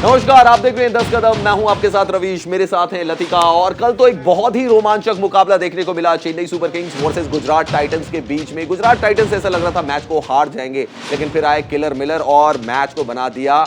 नमस्कार, आप देख रहे हैं 10 कदम। मैं हूं आपके साथ रवीश, मेरे साथ हैं लतिका। और कल तो एक बहुत ही रोमांचक मुकाबला देखने को मिला Chennai super Kings versus Gujarat Titans के बीच में। गुजरात टाइटंस ऐसा लग रहा था मैच को हार जाएंगे, लेकिन फिर आए किलर मिलर और मैच को बना दिया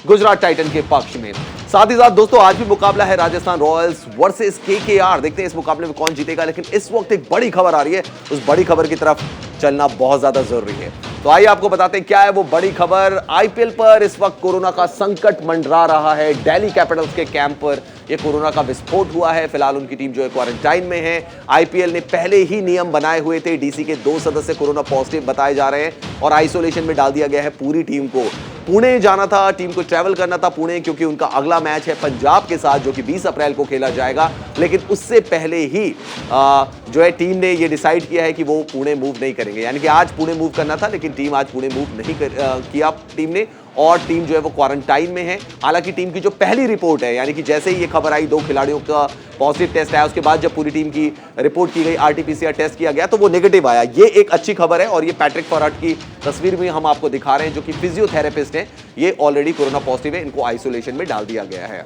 गुजरात टाइटन के पक्ष में। साथ ही साथ दोस्तों आज भी मुकाबला है राजस्थान रॉयल्स वर्सेस केकेआर। देखते हैं इस मुकाबले में कौन जीतेगा, लेकिन इस वक्त एक बड़ी खबर आ रही है, उस बड़ी खबर की तरफ चलना बहुत ज्यादा जरूरी है। तो आइए आपको बताते हैं क्या है वो बड़ी खबर। आईपीएल पर इस वक्त कोरोना का संकट मंडरा रहा है। दिल्ली कैपिटल्स के कैंप पर यह कोरोना का विस्फोट हुआ है। फिलहाल उनकी टीम जो है क्वारंटाइन में है। आईपीएल ने पहले ही नियम बनाए हुए थे। डीसी के 2 सदस्य कोरोना पॉजिटिव बताए जा रहे हैं और आइसोलेशन में डाल दिया गया है पूरी टीम को। पुणे जाना था, टीम को ट्रैवल करना था पुणे, क्योंकि उनका अगला मैच है पंजाब के साथ जो कि 20 अप्रैल को खेला जाएगा। लेकिन उससे पहले ही जो है टीम ने ये डिसाइड किया है कि वो पुणे मूव नहीं करेंगे। यानी कि आज पुणे मूव करना था, लेकिन टीम आज पुणे मूव नहीं किया टीम ने, और टीम जो है वो क्वारंटाइन में है। हालांकि टीम की जो पहली रिपोर्ट है, यानी कि जैसे ही ये खबर आई 2 खिलाड़ियों का पॉजिटिव टेस्ट आया, उसके बाद जब पूरी टीम की रिपोर्ट की गई, आरटीपीसीआर टेस्ट किया गया तो वो नेगेटिव आया। ये एक अच्छी खबर है। और ये पैट्रिक फॉरहट की तस्वीर भी हम आपको दिखा रहे हैं, जो कि फिजियोथेरेपिस्ट हैं। ये ऑलरेडी कोरोना पॉजिटिव है, इनको आइसोलेशन में डाल दिया गया है।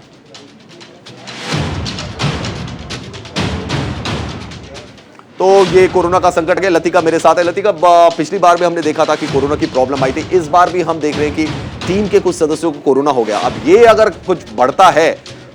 तो ये कोरोना का संकट है। लतिका मेरे साथ है। लतिका, पिछली बार भी हमने देखा था कि कोरोना की प्रॉब्लम आई थी। इस बार भी हम देख रहे हैं कि टीम के कुछ सदस्यों को कोरोना हो गया। अब ये अगर कुछ बढ़ता है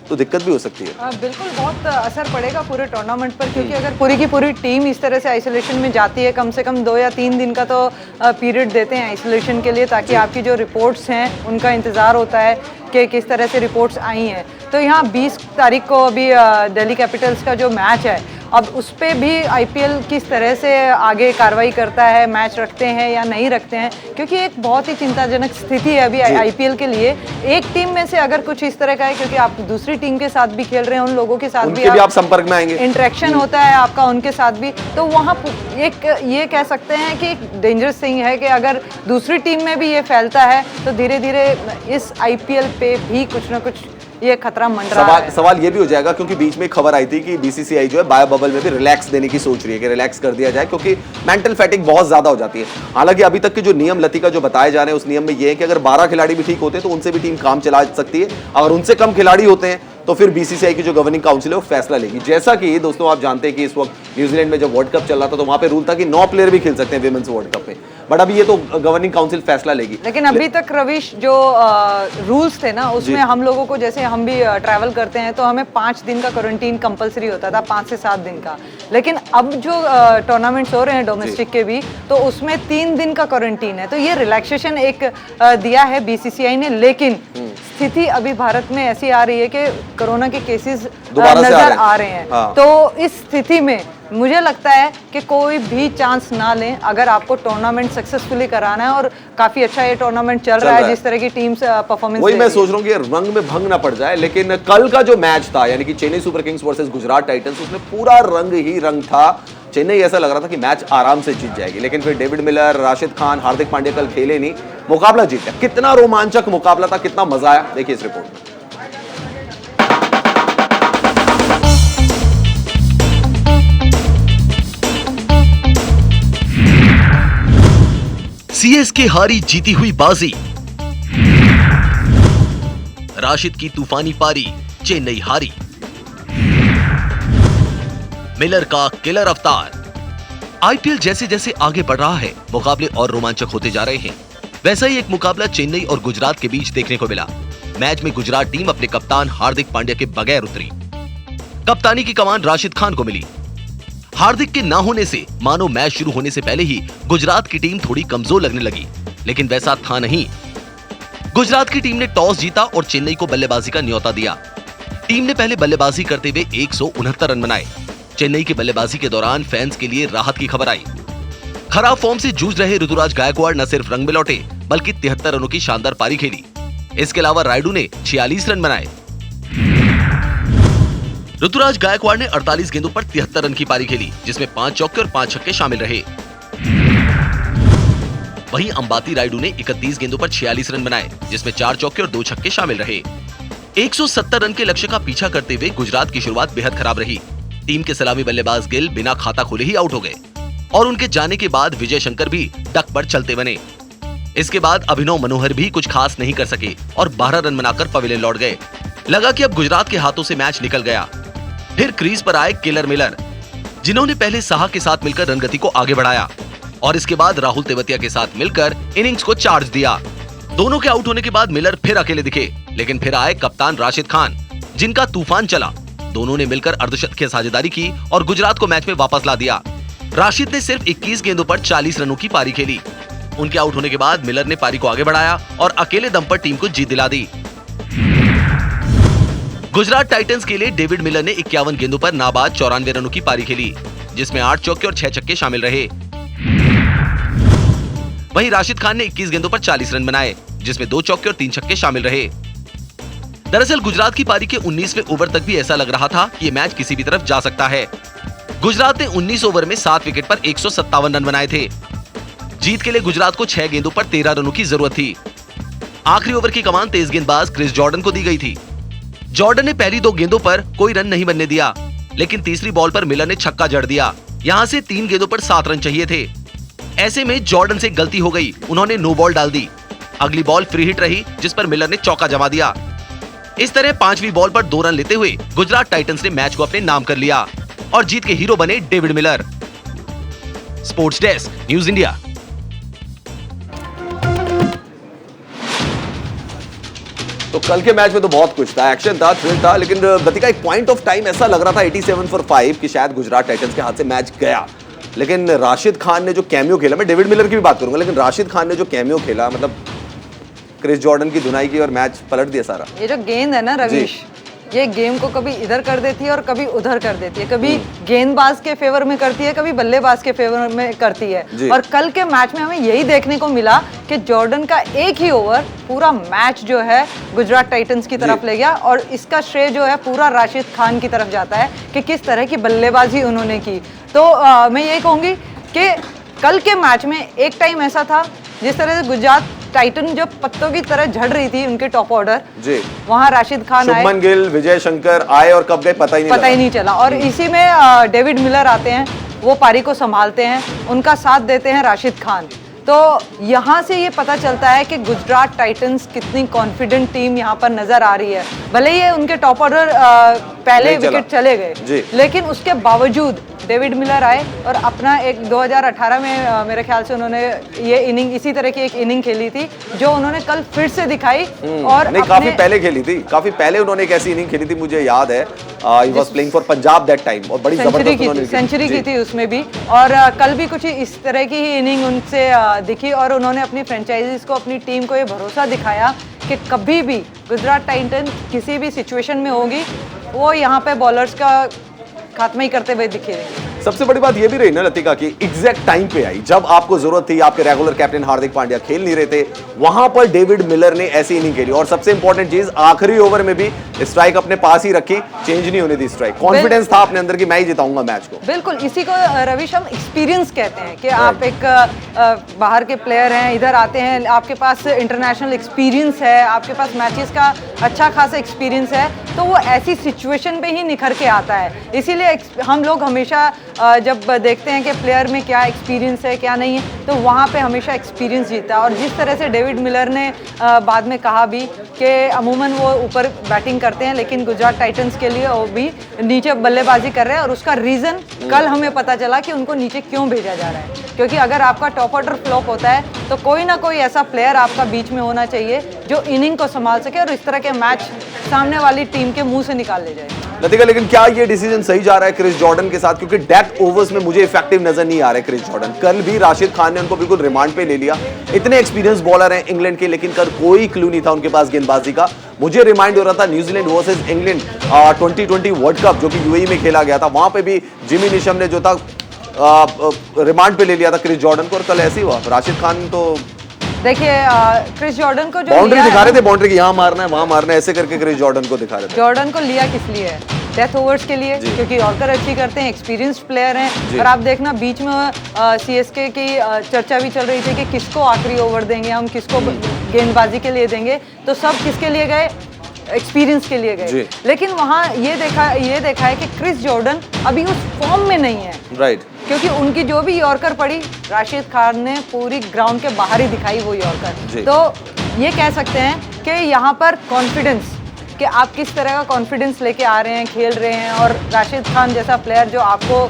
तो दिक्कत भी हो सकती है। बिल्कुल, बहुत असर पड़ेगा पूरे टूर्नामेंट पर, क्योंकि अगर पूरी की पूरी टीम इस तरह से आइसोलेशन में जाती है, कम से कम 2 या 3 दिन का तो पीरियड देते हैं आइसोलेशन के लिए, ताकि आपकी जो रिपोर्ट्स हैं उनका इंतज़ार होता है कि किस तरह से रिपोर्ट्स आई हैं। तो यहाँ 20 तारीख को अभी दिल्ली कैपिटल्स का जो मैच है, अब उस पर भी आईपीएल किस तरह से आगे कार्रवाई करता है, मैच रखते हैं या नहीं रखते हैं, क्योंकि एक बहुत ही चिंताजनक स्थिति है अभी आईपीएल के लिए। एक टीम में से अगर कुछ इस तरह का है, क्योंकि आप दूसरी टीम के साथ भी खेल रहे हैं, उन लोगों के साथ भी आप संपर्क में आएंगे, इंटरेक्शन होता है आपका उनके साथ भी, तो वहाँ एक ये कह सकते हैं कि एक डेंजरस थिंग है कि अगर दूसरी टीम में भी ये फैलता है तो धीरे धीरे इस आईपीएल पे भी कुछ ना कुछ ये खतरा मंडरा है। सवाल ये भी हो जाएगा, क्योंकि बीच में खबर आई थी कि बीसीसीआई जो है बायो बबल में भी रिलैक्स देने की सोच रही है कि रिलैक्स कर दिया जाए, क्योंकि मेंटल फैटिग बहुत ज्यादा हो जाती है। हालांकि अभी तक के जो नियम लतिका जो बताए जा रहे हैं, उस नियम में ये है कि अगर 12 खिलाड़ी भी ठीक होते हैं तो उनसे भी टीम काम चला सकती है। अगर उनसे कम खिलाड़ी होते हैं तो फिर बीसीसीआई की जो गवर्निंग काउंसिल है वो फैसला लेगी। जैसा कि दोस्तों आप जानते हैं कि इस वक्त न्यूजीलैंड में जब वर्ल्ड कप चल रहा था तो वहां पे रूल था कि 9 प्लेयर भी खेल सकते हैं विमेंस वर्ल्ड कप में, बट अभी ये तो गवर्निंग काउंसिल फैसला लेगी। लेकिन अभी तक रविश जो रूल्स थे ना, उसमें हम लोगों को, जैसे हम भी ट्रैवल करते हैं तो हमें 5 दिन का क्वारंटीन कंपलसरी होता था, 5 से 7 दिन का। लेकिन अब जो टूर्नामेंट्स हो रहे हैं डोमेस्टिक के भी, तो उसमें 3 दिन का क्वारंटीन है। तो ये रिलैक्सेशन एक दिया है बीसीसीआई ने। लेकिन स्थिति अभी भारत में ऐसी आ रही है कि कोरोना के केसेस नजर आ रहे हैं। हाँ। तो इस स्थिति में मुझे लगता है कि कोई भी चांस ना लें अगर आपको टूर्नामेंट सक्सेसफुली कराना है। और काफी अच्छा ये टूर्नामेंट चल रहा है, जिस तरह की टीम्स परफॉर्मेंस। वही मैं सोच रहा हूँ कि रंग में भंग ना पड़ जाए। लेकिन कल का जो मैच था, यानी कि Chennai super Kings versus Gujarat Titans, उसमें पूरा रंग ही रंग था। चेन्नई ऐसा लग रहा था कि मैच आराम से जीत जाएगी, लेकिन फिर डेविड मिलर, राशिद खान, हार्दिक पांड्या कल खेले नहीं, मुकाबला जीत गया। कितना रोमांचक मुकाबला था, कितना मजा आया, देखिए इस रिपोर्ट में। सीएसके हारी जीती हुई बाजी, राशिद की तूफानी पारी, चेन्नई हारी। मिलर का किलर अवतार। आईपीएल जैसे जैसे आगे बढ़ रहा है, मुकाबले और रोमांचक होते जा रहे हैं। वैसा ही एक मुकाबला चेन्नई और गुजरात के बीच देखने को मिला। मैच में गुजरात टीम अपने कप्तान हार्दिक पांड्या के बगैर उतरी। कप्तानी की कमान राशिद खान को मिली। हार्दिक के ना होने से मानो मैच शुरू होने से पहले ही गुजरात की टीम थोड़ी कमजोर लगने लगी, लेकिन वैसा था नहीं। गुजरात की टीम ने टॉस जीता और चेन्नई को बल्लेबाजी का न्योता दिया। टीम ने पहले बल्लेबाजी करते हुए 169 रन बनाए। चेन्नई की बल्लेबाजी के दौरान फैंस के लिए राहत की खबर आई। खराब फॉर्म से जूझ रहे ऋतुराज गायकवाड़ न सिर्फ रंग में लौटे, बल्कि 73 रनों की शानदार पारी खेली। इसके अलावा रायडू ने 46 रन बनाए। ऋतुराज गायकवाड़ ने 48 गेंदों पर 73 रन की पारी खेली, जिसमें 5 चौके और 5 छक्के शामिल रहे। वहीं अंबाती रायडू ने 31 गेंदों पर 46 रन बनाए, जिसमें 4 चौके और 2 छक्के शामिल रहे। 170 रन के लक्ष्य का पीछा करते हुए गुजरात की शुरुआत बेहद खराब रही। टीम के सलामी बल्लेबाज गिल बिना खाता खोले ही आउट हो गए और उनके जाने के बाद विजय शंकर भी डक पर चलते बने। इसके बाद अभिनव मनोहर भी कुछ खास नहीं कर सके और 12 रन बनाकर पवेलियन लौट गए। लगा कि अब गुजरात के हाथों से मैच निकल गया। फिर क्रीज पर आए किलर मिलर, जिन्होंने पहले साहा के साथ मिलकर रनगति को आगे बढ़ाया और इसके बाद राहुल तेवतिया के साथ मिलकर इनिंग्स को चार्ज दिया। दोनों के आउट होने के बाद मिलर फिर अकेले दिखे, लेकिन फिर आए कप्तान राशिद खान, जिनका तूफान चला। दोनों ने मिलकर अर्धशतक की साझेदारी की और गुजरात को मैच में वापस ला दिया। राशिद ने सिर्फ 21 गेंदों पर 40 रनों की पारी खेली। उनके आउट होने के बाद मिलर ने पारी को आगे बढ़ाया और अकेले दम पर टीम को जीत दिला दी। गुजरात टाइटंस के लिए डेविड मिलर ने 51 गेंदों पर नाबाद 94 रनों की पारी खेली, जिसमें 8 चौके और 6 छक्के शामिल रहे। वहीं राशिद खान ने 21 गेंदों पर 40 रन बनाए, जिसमें 2 चौके और 3 छक्के शामिल रहे। दरअसल गुजरात की पारी के 19वें ओवर तक भी ऐसा लग रहा था कि ये मैच किसी भी तरफ जा सकता है। गुजरात ने 19 ओवर में 7 विकेट पर 157 रन बनाए थे। जीत के लिए गुजरात को 6 गेंदों पर 13 रनों की जरूरत थी। आखिरी ओवर की कमान तेज गेंदबाज क्रिस जॉर्डन को दी गई थी। जॉर्डन ने पहली 2 गेंदों पर कोई रन नहीं बनने दिया, लेकिन तीसरी बॉल पर मिलर ने छक्का जड़ दिया। यहां से 3 गेंदों पर 7 रन चाहिए थे। ऐसे में जॉर्डन से गलती हो गई, उन्होंने नो बॉल डाल दी। अगली बॉल फ्री हिट रही, जिस पर मिलर ने चौका जमा दिया। इस तरह 5वीं बॉल पर 2 रन लेते हुए गुजरात टाइटंस ने मैच को अपने नाम कर लिया और जीत के हीरो बने David Miller. Sports desk, news India. तो कल के मैच में तो बहुत कुछ था, एक्शन था, थ्रिल था, लेकिन लतिका एक पॉइंट ऑफ टाइम ऐसा लग रहा था 87 फॉर 5 कि शायद गुजरात टाइटंस के हाथ से मैच गया। लेकिन राशिद खान ने जो कैमियो खेला, मैं डेविड मिलर की भी बात करूंगा, लेकिन राशिद खान ने जो कैमियो खेला, मतलब क्रिस जॉर्डन की धुनाई की और मैच पलट दिया सारा। ये जो गेंद है ना रवीश, ये गेम को कभी इधर कर देती है और कभी उधर कर देती है, कभी गेंदबाज के फेवर में करती है, कभी बल्लेबाज के फेवर में करती है। और कल के मैच में हमें यही देखने को मिला कि जॉर्डन का एक ही ओवर पूरा मैच जो है गुजरात टाइटंस की तरफ ले गया और इसका श्रेय जो है पूरा राशिद खान की तरफ जाता है कि किस तरह की बल्लेबाजी उन्होंने की। तो मैं ये कहूंगी कि कल के मैच में एक टाइम ऐसा था जिस तरह से गुजरात टाइटन जो पत्तों की तरह झड़ रही थी उनके टॉप ऑर्डर, जी वहां राशिद खान आए, शुभमन गिल, विजय शंकर आए और कब गए पता ही नहीं चला। और इसी में डेविड मिलर आते हैं, वो पारी को संभालते हैं, उनका साथ देते हैं राशिद खान। तो यहाँ से ये पता चलता है कि गुजरात टाइटंस कितनी कॉन्फिडेंट टीम यहाँ पर नजर आ रही है। भले ही उनके टॉप ऑर्डर पहले विकेट चले गए, लेकिन उसके बावजूद डेविड मिलर आए और अपना एक 2018 में मेरे ख्याल से उन्होंने ये इनिंग, इसी तरह की एक इनिंग खेली थी जो उन्होंने कल फिर से दिखाई। और नहीं, काफी पहले खेली थी, काफी पहले उन्होंने एक ऐसी इनिंग खेली थी, मुझे याद है, he was playing for Punjab that time, और बड़ी जबरदस्त उन्होंने सेंचुरी की थी उसमें भी। और कल भी कुछ इस तरह की ही इनिंग उनसे दिखी और उन्होंने अपनी फ्रेंचाइजीज को, अपनी टीम को ये भरोसा दिखाया कि कभी भी गुजरात टाइटन किसी भी सिचुएशन में होगी, वो यहाँ पे बॉलर्स का खात्मा ही करते हुए दिखेंगे। सबसे बड़ी बात ये भी रही ना लतिका की एग्जैक्ट टाइम पे आई, जब आपको जरूरत थी, आपके रेगुलर कैप्टन हार्दिक पांड्या खेल नहीं रहे थे, वहां पर डेविड मिलर ने ऐसी इनिंग खेली। और सबसे इंपॉर्टेंट चीज, आखिरी ओवर में भी स्ट्राइक अपने पास ही रखी, चेंज नहीं होने दी स्ट्राइक। कॉन्फिडेंस था अपने अंदर कि मैं ही जिताऊंगा मैच को। बिल्कुल, इसी को रविश हम एक्सपीरियंस कहते हैं कि आप एक बाहर के प्लेयर हैं, इधर आते हैं, आपके पास इंटरनेशनल एक्सपीरियंस है, आपके पास मैचेस का अच्छा खासा एक्सपीरियंस है, तो वो ऐसी सिचुएशन पे ही निखर के आता है। इसीलिए हम लोग हमेशा जब देखते हैं कि प्लेयर में क्या एक्सपीरियंस है क्या नहीं है, तो वहाँ पे हमेशा एक्सपीरियंस जीता है। और जिस तरह से डेविड मिलर ने बाद में कहा भी कि अमूमन वो ऊपर बैटिंग करते हैं, लेकिन गुजरात टाइटंस के लिए वो भी नीचे बल्लेबाजी कर रहे हैं, और उसका रीज़न कल हमें पता चला कि उनको नीचे क्यों भेजा जा रहा है। क्योंकि अगर आपका टॉप ऑर्डर फ्लॉप होता है तो कोई ना कोई ऐसा प्लेयर आपका बीच में होना चाहिए जो इनिंग को संभाल सके और इस तरह के मैच सामने वाली टीम के मुंह से निकाल ले जाए। लतिका, लेकिन क्या ये डिसीजन सही जा रहा है क्रिस जॉर्डन के साथ? क्योंकि डेथ ओवर्स में मुझे इफेक्टिव नजर नहीं आ रहा है क्रिस जॉर्डन। कल भी राशिद खान ने उनको बिल्कुल रिमांड पे ले लिया। इतने एक्सपीरियंस बॉलर हैं इंग्लैंड के, लेकिन कल कोई क्लू नहीं था उनके पास गेंदबाजी का। मुझे रिमाइंड हो रहा था New Zealand versus England 2020 world cup जो कि यूएई में खेला गया था, वहां पे भी जिमी निशम ने जो था रिमांड पे ले लिया था क्रिस जॉर्डन को, और कल ऐसे हुआ। राशिद खान तो देखिए क्रिस जॉर्डन को जो बाउंड्री दिखा रहे थे, बाउंड्री की यहाँ मारना है वहां मारना है, ऐसे करके क्रिस जॉर्डन को दिखा रहे थे। जॉर्डन को लिया किस लिए है? डेथ ओवर्स के लिए, क्योंकि यॉर्कर अच्छी करते हैं, एक्सपीरियंस्ड प्लेयर हैं। और आप देखना बीच में सीएसके की चर्चा भी चल रही थी कि किसको आखिरी ओवर देंगे हम, किसको गेंदबाजी के लिए देंगे, तो सब किसके लिए गए? एक्सपीरियंस के लिए गए। लेकिन वहाँ ये देखा है कि क्रिस जॉर्डन अभी उस फॉर्म में नहीं है। राइट। क्योंकि उनकी जो भी यॉर्कर पड़ी राशिद खान ने पूरी ग्राउंड के बाहर ही दिखाई वो जी। यॉर्कर। तो ये कह सकते हैं कि यहाँ पर कॉन्फिडेंस, कि आप किस तरह का कॉन्फिडेंस लेके आ रहे हैं, खेल रहे हैं, और राशिद खान जैसा प्लेयर जो आपको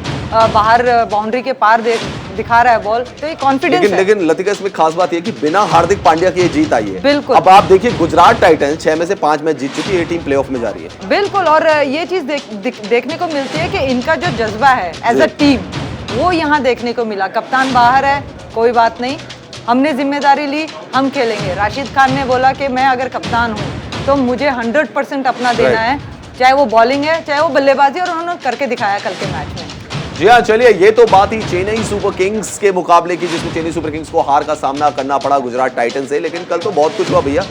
बाहर बाउंड्री के पार दिखा रहा है बॉल, तो ये कॉन्फिडेंस है। लेकिन लतिका इसमें खास बात ये कि बिना हार्दिक पांड्या के ये जीत आई है। बिल्कुल। अब आप देखिए गुजरात टाइटंस 6 में से 5 मैच जीत चुकी है, ये टीम प्लेऑफ में जा रही है। बिल्कुल, और ये चीज देखने को मिलती है कि इनका जो जज्बा है एज अ टीम, वो यहाँ देखने को मिला। कप्तान बाहर है, कोई बात नहीं, हमने जिम्मेदारी ली, हम खेलेंगे। राशिद खान ने बोला कि मैं अगर कप्तान हूँ तो मुझे 100% अपना देना है, चाहे वो बॉलिंग है चाहे वो बल्लेबाजी, और उन्होंने करके दिखाया कल के मैच में। जी हाँ, चलिए ये तो बात ही चेन्नई सुपर किंग्स के मुकाबले की, जिसमें चेन्नई सुपर किंग्स को हार का सामना करना पड़ा गुजरात टाइटंस से। लेकिन कल तो बहुत कुछ हुआ भैया।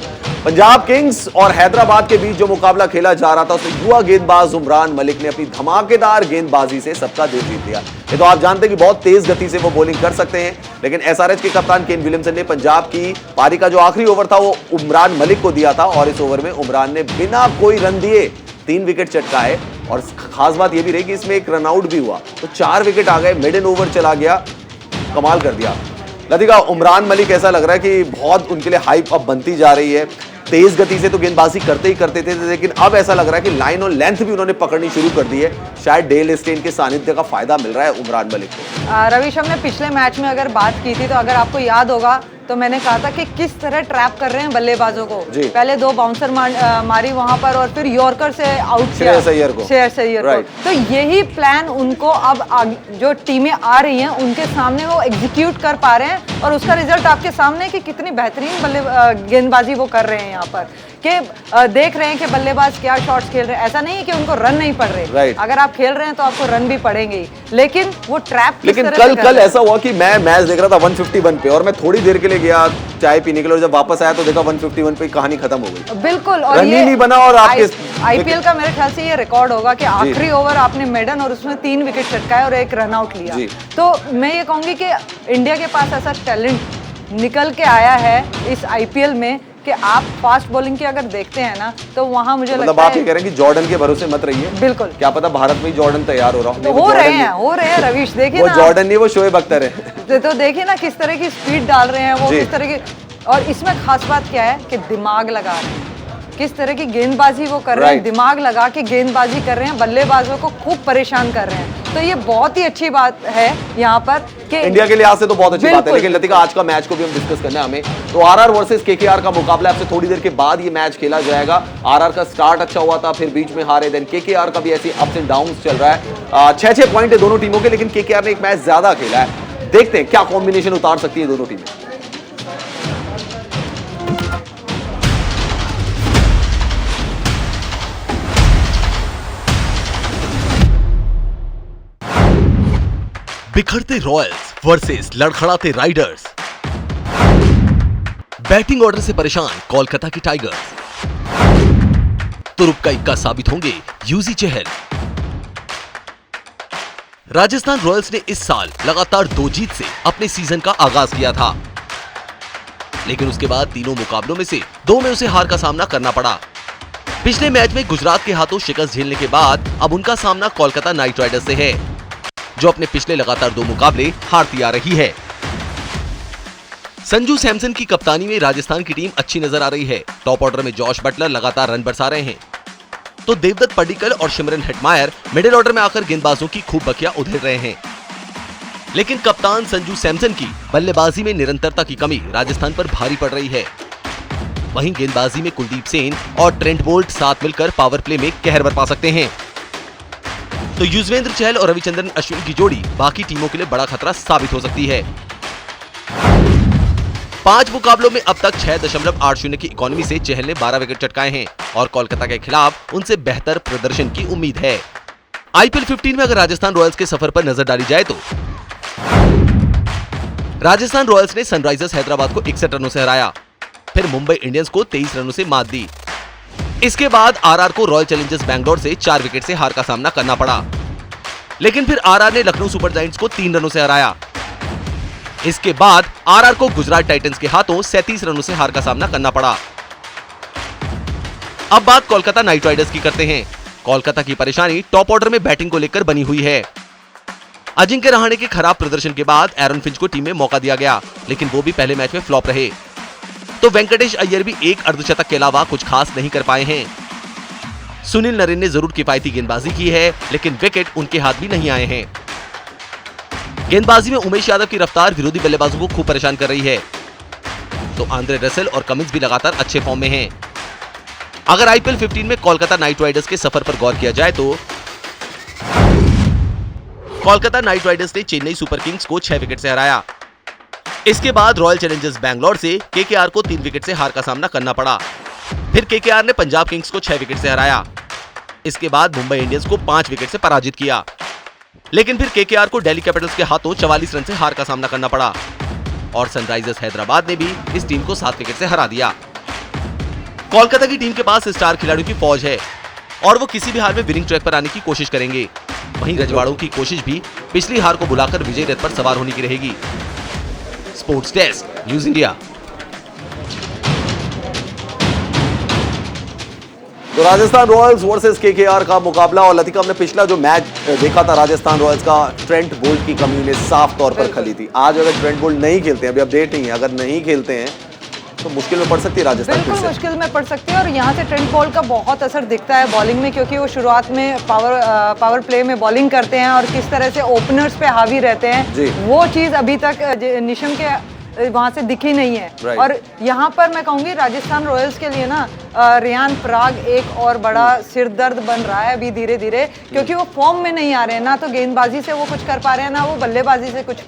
पंजाब किंग्स और हैदराबाद के बीच जो मुकाबला खेला जा रहा था, उसमें युवा गेंदबाज उमरान मलिक ने अपनी धमाकेदार गेंदबाजी से सबका दिल जीत लिया। ये तो आप जानते हैं कि बहुत तेज गति से वो बॉलिंग कर सकते हैं। लेकिन एसआरएच के कप्तान केन विलियमसन ने पंजाब की पारी का जो आखिरी ओवर था वो उमरान मलिक को दिया था, और इस ओवर में उमरान ने बिना कोई रन दिए 3 विकेट चटकाए। और खास बात यह भी रही कि इसमें एक रनआउट भी हुआ, तो 4 विकेट आ गए, मिडन ओवर चला गया, कमाल कर दिया। लतिका, उमरान मलिक ऐसा लग रहा है कि बहुत उनके लिए हाइप अब बनती जा रही है। तेज गति से तो गेंदबाजी करते ही करते थे, लेकिन अब ऐसा लग रहा है कि लाइन और लेंथ भी उन्होंने पकड़नी शुरू कर दी है। शायद डेल स्टेन के सानिध्य का फायदा मिल रहा है उमरान मलिक को। रविश, हमने पिछले मैच में अगर बात की थी तो अगर आपको याद होगा तो मैंने कहा था कि किस तरह ट्रैप कर रहे हैं बल्लेबाजों को। पहले 2 बाउंसर मारी वहां पर, और फिर यॉर्कर से आउट किया श्रेयस अय्यर को। तो यही प्लान उनको अब जो टीमें आ रही हैं उनके सामने वो एग्जीक्यूट कर पा रहे हैं, और उसका रिजल्ट आपके सामने कि कितनी बेहतरीन गेंदबाजी वो कर रहे हैं यहाँ पर, कि देख रहे हैं कि बल्लेबाज क्या शॉट्स खेल रहे हैं। ऐसा नहीं है कि उनको रन नहीं पड़ रहे, अगर आप खेल रहे हैं तो आपको रन भी पड़ेंगे ही, लेकिन वो ट्रैप। लेकिन कल ऐसा हुआ कि मैं मैच देख रहा था 151 पे, और मैं थोड़ी देर के लिए गया चाय पीने के लिए, और जब वापस आया तो देखा 151 पे कहानी खत्म हो गई। बिल्कुल, और रन ही नहीं बना। और आपके आईपीएल का मेरे ख्याल से ये रिकॉर्ड होगा कि आखिरी ओवर आपने मेडन और उसमें 3 विकेट चटकाए और 1 रन आउट लिया। तो मैं ये कहूंगी कि इंडिया के पास ऐसा टैलेंट निकल के आया है इस आईपीएल में कि आप फास्ट बॉलिंग की अगर देखते हैं ना, तो वहां मुझे लगता है, आप ये कह रहे हैं कि जॉर्डन के भरोसे मत रहिए। बिल्कुल, क्या पता भारत में जॉर्डन तैयार हो रहा तो हो रहे हैं रविश, देखिए वो जॉर्डन नहीं, वो शोएब अख्तर है। तो देखिए ना किस तरह की स्पीड डाल रहे हैं वो, किस तरह की, और इसमें खास बात क्या है कि दिमाग लगा रहे हैं, किस तरह की गेंदबाजी वो कर रहे हैं, दिमाग लगा के गेंदबाजी कर रहे हैं, बल्लेबाजों को खूब परेशान कर रहे हैं। तो ये बहुत ही अच्छी बात है यहाँ पर कि इंडिया के लिहाज से तो बहुत अच्छी बात है। लेकिन लतिका, आज का मैच को भी हम डिस्कस करना है हमें, तो आरआर वर्सेस केकेआर का मुकाबला आपसे थोड़ी देर के बाद ये मैच खेला जाएगा। आरआर का स्टार्ट अच्छा हुआ था, फिर बीच में हारे, देन केकेआर का भी ऐसी अप्स एंड डाउन्स चल रहा है। 6-6 पॉइंट है दोनों टीमों के, लेकिन केकेआर ने एक मैच ज्यादा खेला है। देखते हैं क्या कॉम्बिनेशन उतार सकती है दोनों टीमें। बिखरते रॉयल्स वर्सेस लड़खड़ाते राइडर्स। बैटिंग ऑर्डर से परेशान कोलकाता की टाइगर्स। तुरुप का इक्का साबित होंगे यूजी चहल। राजस्थान रॉयल्स ने इस साल लगातार 2 जीत से अपने सीजन का आगाज किया था, लेकिन उसके बाद तीनों मुकाबलों में से 2 में उसे हार का सामना करना पड़ा। पिछले मैच में गुजरात के हाथों शिकस्त झेलने के बाद अब उनका सामना कोलकाता नाइट राइडर्स से है, जो अपने पिछले लगातार 2 मुकाबले हारती आ रही है। संजू सैमसन की कप्तानी में राजस्थान की टीम अच्छी नजर आ रही है। टॉप ऑर्डर में जॉश बटलर लगातार रन बरसा रहे हैं, तो देवदत्त पडिक्कल और सिमरन हेटमायर मिडिल ऑर्डर में आकर गेंदबाजों की खूब बखियां उधेड़ रहे हैं। लेकिन कप्तान संजू सैमसन की बल्लेबाजी में निरंतरता की कमी राजस्थान पर भारी पड़ रही है। वहीं गेंदबाजी में कुलदीप सेन और ट्रेंट बोल्ट साथ मिलकर पावर प्ले में कहर बरपा सकते हैं, तो युजवेंद्र चहल और रविचंद्रन अश्विन की जोड़ी बाकी टीमों के लिए बड़ा खतरा साबित हो सकती है। 5 मुकाबलों में अब तक 6.80 की इकोनॉमी से चहल ने 12 विकेट चटकाए हैं, और कोलकाता के खिलाफ उनसे बेहतर प्रदर्शन की उम्मीद है। आईपीएल 15 में अगर राजस्थान रॉयल्स के सफर पर नजर डाली जाए तो राजस्थान रॉयल्स ने सनराइजर्स हैदराबाद को 61 रनों से हराया, फिर मुंबई इंडियंस को 23 रनों से मात दी। इसके बाद आरआर को रॉयल चैलेंजर्स बैंगलोर से 4 विकेट से हार का सामना करना पड़ा, लेकिन फिर आरआर ने लखनऊ सुपर जायंट्स को 3 रनों से हराया। इसके बाद आरआर को गुजरात टाइटंस के हाथों 37 रनों से हार का सामना करना पड़ा। अब बात कोलकाता नाइट राइडर्स की करते हैं। कोलकाता की परेशानी टॉप ऑर्डर में बैटिंग को लेकर बनी हुई है। अजिंक्य रहाणे के खराब प्रदर्शन के बाद एरन फिंच को टीम में मौका दिया गया, लेकिन वो भी पहले मैच में फ्लॉप रहे। तो वेंकटेश अय्यर भी एक अर्धशतक के अलावा कुछ खास नहीं कर पाए हैं। सुनील नरेन ने जरूर किफायती गेंदबाजी की है, लेकिन विकेट उनके हाथ भी नहीं आए हैं। गेंदबाजी में उमेश यादव की रफ्तार विरोधी बल्लेबाजों को खूब परेशान कर रही है। तो आंद्रे रसेल और कमिंस भी लगातार अच्छे फॉर्म में हैं। अगर आईपीएल 15 में कोलकाता नाइट राइडर्स के सफर पर गौर किया जाए तो कोलकाता नाइट राइडर्स ने चेन्नई सुपर किंग्स को 6 विकेट से हराया। इसके बाद रॉयल चैलेंजर्स बैंगलोर से केकेआर को 3 विकेट से हार का सामना करना पड़ा। फिर केकेआर ने पंजाब किंग्स को 6 विकेट से हराया। इसके बाद मुंबई इंडियंस को 5 विकेट से पराजित किया, लेकिन फिर केकेआर को दिल्ली कैपिटल्स के हाथों 44 रन से हार का सामना करना पड़ा और सनराइजर्स हैदराबाद ने भी इस टीम को 7 विकेट से हरा दिया। कोलकाता की टीम के पास स्टार खिलाड़ियों की फौज है और वो किसी भी हाल में विनिंग ट्रैक पर आने की कोशिश करेंगे। वहीं रजवाड़ों की कोशिश भी पिछली हार को बुलाकर विजय रथ पर सवार होने की रहेगी। Sports desk, news India. तो राजस्थान रॉयल्स वर्सेस केकेआर का मुकाबला, और लतिका हमने पिछला जो मैच देखा था राजस्थान रॉयल्स का, ट्रेंट बोल्ट की कमी उन्हें साफ तौर पर खली थी। आज अगर ट्रेंट बोल्ट नहीं खेलते हैं, अभी अपडेट नहीं है, अगर नहीं खेलते हैं तो मुश्किल में पड़ सकती है राजस्थान। बिल्कुल मुश्किल में पड़ सकती है और यहाँ से ट्रेंट बोल्ट का बहुत असर दिखता है बॉलिंग में, क्योंकि वो शुरुआत में पावर प्ले में बॉलिंग करते हैं और किस तरह से ओपनर्स पे हावी रहते हैं, वो चीज़ अभी तक निशम के वहां से दिखी नहीं है। और यहाँ पर मैं कहूँगी राजस्थान रॉयल्स के लिए ना रियान पराग एक और बड़ा सिरदर्द बन रहा है अभी धीरे धीरे, क्योंकि वो फॉर्म में नहीं आ रहे हैं। ना तो गेंदबाजी से वो कुछ कर पा रहे हैं, ना वो बल्लेबाजी से कुछ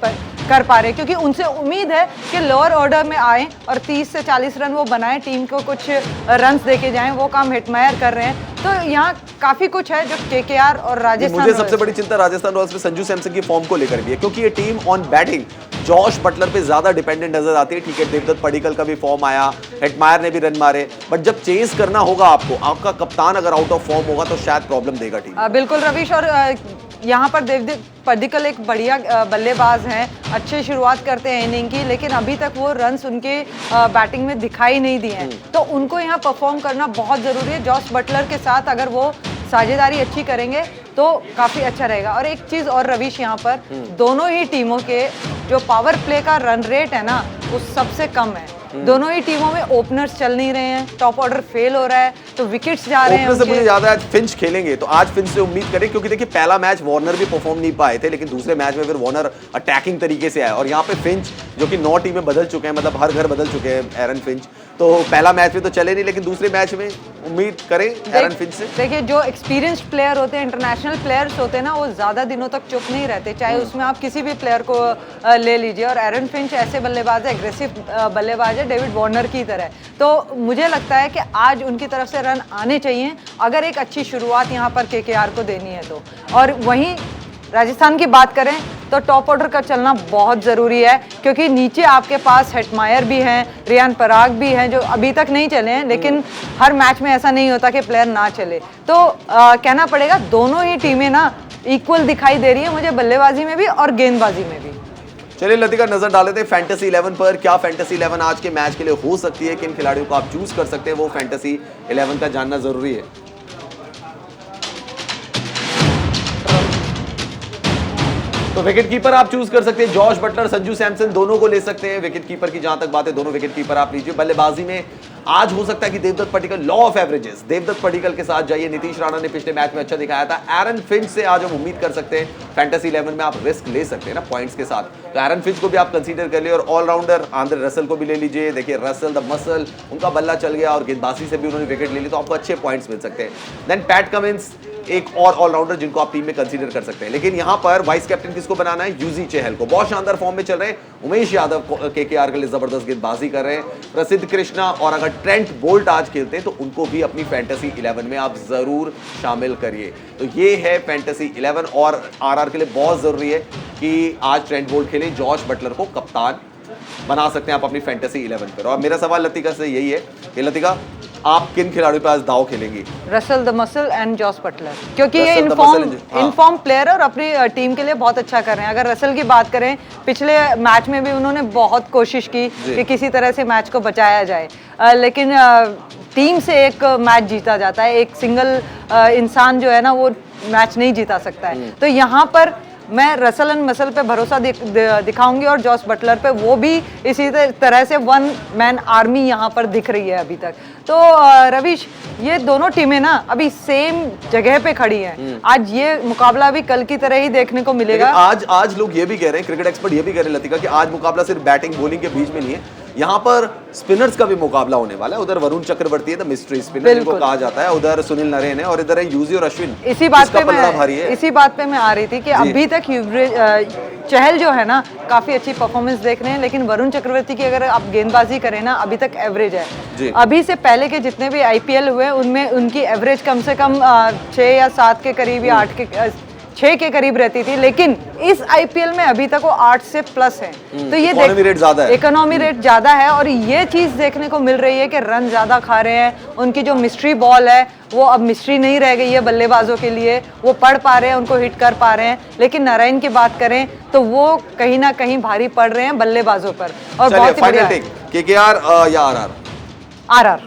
कर पा रहे हैं, क्योंकि उनसे उम्मीद है कि लोअर ऑर्डर में आए और 30 से 40 रन वो बनाएं, टीम को कुछ रन्स देके जाएं। वो काम हेटमायर कर रहे हैं। तो यहाँ काफी कुछ है जो केकेआर और राजस्थान। मुझे सबसे बड़ी चिंता राजस्थान रॉयल्स में संजू सैमसन की फॉर्म को लेकर भी है, क्योंकि ये team on batting Jos Buttler पे ज्यादा डिपेंडेंट नजर आती है। ठीक है, देवदत्त पडिक्कल का भी फॉर्म आया, हेटमायर ने भी रन मारे, बट जब चेज करना होगा आपको, आपका कप्तान अगर आउट ऑफ फॉर्म होगा तो शायद प्रॉब्लम देगा टीम। बिल्कुल रवीश, और यहाँ पर देवदत्त पडिक्कल एक बढ़िया बल्लेबाज हैं, अच्छी शुरुआत करते हैं इनिंग की, लेकिन अभी तक वो रन्स उनके बैटिंग में दिखाई नहीं दिए हैं। तो उनको यहाँ परफॉर्म करना बहुत जरूरी है। जॉश बटलर के साथ अगर वो साझेदारी अच्छी करेंगे तो काफी अच्छा रहेगा। और एक चीज और रवीश, यहाँ पर दोनों ही टीमों के जो पावर प्ले का रन रेट है ना, वो सबसे कम है। दोनों ही टीमों में ओपनर्स चल नहीं रहे हैं, टॉप ऑर्डर फेल हो रहा है, तो विकेट्स जा रहे हैं। ओपनर से मुझे याद है आज फिंच खेलेंगे, तो आज फिंच से उम्मीद करें, क्योंकि देखिए पहला मैच वार्नर भी परफॉर्म नहीं पाए थे, लेकिन दूसरे मैच में फिर वार्नर अटैकिंग तरीके से आया, और यहाँ पे फिंच जो कि 9 टीमें बदल चुके हैं, मतलब हर घर बदल चुके हैं एरन फिंच, तो पहला मैच में तो चले नहीं, लेकिन दूसरे मैच में उम्मीद करें एरन फिंच से। देखिए जो एक्सपीरियंस्ड प्लेयर होते हैं, इंटरनेशनल प्लेयर्स होते हैं ना, वो ज्यादा दिनों तक चुप नहीं रहते, चाहे उसमें आप किसी भी प्लेयर को ले लीजिए। और एरन फिंच ऐसे बल्लेबाज है, एग्रेसिव बल्लेबाज है, डेविड वार्नर की तरह। तो मुझे लगता है कि आज उनकी तरफ से रन आने चाहिए अगर एक अच्छी शुरुआत यहाँ पर केकेआर को देनी है तो। और वहीं राजस्थान की बात करें तो टॉप ऑर्डर का चलना बहुत ज़रूरी है, क्योंकि नीचे आपके पास हेटमायर भी हैं, रियान पराग भी हैं, जो अभी तक नहीं चले हैं, लेकिन हर मैच में ऐसा नहीं होता कि प्लेयर ना चले। तो कहना पड़ेगा दोनों ही टीमें ना इक्वल दिखाई दे रही है मुझे, बल्लेबाजी में भी और गेंदबाजी में भी। चलिए लतिका, नजर डाले थे फैंटेसी 11 पर। क्या फैंटेसी 11 आज के मैच के लिए हो सकती है, किन खिलाड़ियों को आप चूज कर सकते हैं, वो फैंटेसी 11 का जानना जरूरी है। तो विकेट कीपर आप चूज कर सकते हैं, जॉश बटलर, संजू सैमसन, दोनों को ले सकते हैं। विकेट कीपर की जहां तक बात है, दोनों विकेट कीपर आप लीजिए। बल्लेबाजी में आज हो सकता है कि Devdutt Padikkal, law of averages, Devdutt Padikkal के साथ जाइए। नीतीश राणा ने पिछले मैच में अच्छा दिखाया था। एरन फिंच से आज हम उम्मीद कर सकते हैं, फैंटेसी 11 में आप रिस्क ले सकते हैं ना पॉइंट्स के साथ, तो एरन फिंच को भी आप कंसीडर कर लिए। और ऑलराउंडर आंद्रे रसेल को भी ले लीजिए। देखिए रसेल द मसल, उनका बल्ला चल गया और गेंदबाजी से भी उन्होंने विकेट ले ली, तो आपको अच्छे पॉइंट्स मिल सकते हैं। देन पैट कमिंस, एक और ऑलराउंडर जिनको आप टीम में कंसीडर कर सकते हैं। लेकिन यहां पर वाइस कैप्टन किसको बनाना है? यूजी चहल को। बहुत शानदार फॉर्म में चल रहे हैं। उमेश यादव केकेआर के लिए जबरदस्त गेंदबाजी कर रहे हैं। प्रसिद्ध कृष्णा, और अगर ट्रेंट बोल्ट आज खेलते हैं तो उनको भी अपनी फैंटेसी 11 में आप जरूर शामिल करिए। तो ये है फैंटेसी 11, और आरआर के लिए बहुत जरूरी है कि आज ट्रेंट बोल्ट खेले, जॉश बटलर को कप्तान बना सकते हैं आप अपनी फैंटेसी 11 पर। और मेरा सवाल लतिका से यही है कि लतिका, आप किन खिलाड़ियों पे आज दाव खेलेंगी? Russell the muscle and Jos Buttler, क्योंकि ये इनफॉर्म प्लेयर और अपनी टीम के लिए बहुत अच्छा कर रहे हैं। अगर रसेल की बात करें, पिछले मैच में भी उन्होंने बहुत कोशिश की कि किसी तरह से मैच को बचाया जाए, लेकिन टीम से एक मैच जीता जाता है, एक सिंगल इंसान जो है ना वो मैच नहीं जीता सकता है। तो यहाँ पर मैं रसल एंड मसल पे भरोसा दिखाऊंगी और जॉस बटलर पे, वो भी इसी तरह से वन मैन आर्मी यहाँ पर दिख रही है अभी तक। तो रविश, ये दोनों टीमें ना अभी सेम जगह पे खड़ी हैं। आज ये मुकाबला भी कल की तरह ही देखने को मिलेगा। आज लोग ये भी कह रहे हैं, क्रिकेट एक्सपर्ट ये भी कह रहे हैं लतिका, कि आज मुकाबला सिर्फ बैटिंग बॉलिंग के बीच में नहीं है, यहाँ पर स्पिनर्स का भी मुकाबला होने वाला है। उधर वरुण चक्रवर्ती है, द मिस्ट्री स्पिनर जिनको कहा जाता है, उधर सुनील नरेन है, और इधर है यूजी और अश्विन। इसी बात पे मैं आ रही थी कि अभी तक चहल जो है ना काफी अच्छी परफॉर्मेंस देख रहे हैं, लेकिन वरुण चक्रवर्ती की अगर आप गेंदबाजी करें ना अभी तक एवरेज है। अभी से पहले के जितने भी आईपीएल हुए उनमें उनकी एवरेज कम से कम 6 या 7 के करीब या 6 के करीब रहती थी, लेकिन इस आईपीएल में अभी तक वो 8 से प्लस है। तो ये इकोनॉमी रेट ज्यादा है और ये चीज देखने को मिल रही है कि रन ज्यादा खा रहे हैं। उनकी जो मिस्ट्री बॉल है वो अब मिस्ट्री नहीं रह गई है बल्लेबाजों के लिए, वो पढ़ पा रहे हैं, उनको हिट कर पा रहे हैं। लेकिन नारायण की बात करें तो वो कहीं ना कहीं भारी पड़ रहे हैं बल्लेबाजों पर। और बहुत ही केकेआर या आरआर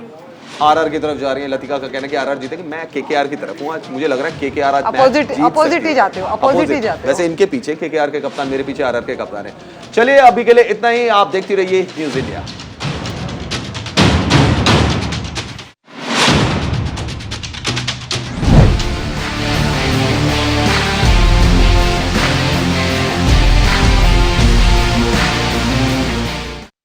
आरआर की तरफ जा रही है। लतिका का कहना है कि आरआर जीतेगी, मैं केकेआर की तरफ हूं। आज मुझे लग रहा है केकेआर आज अपोजिट ही जाते हो। वैसे इनके पीछे केकेआर के कप्तान, मेरे पीछे आरआर के कप्तान है। चलिए अभी के लिए इतना ही, आप देखती रहिए न्यूज़ इंडिया।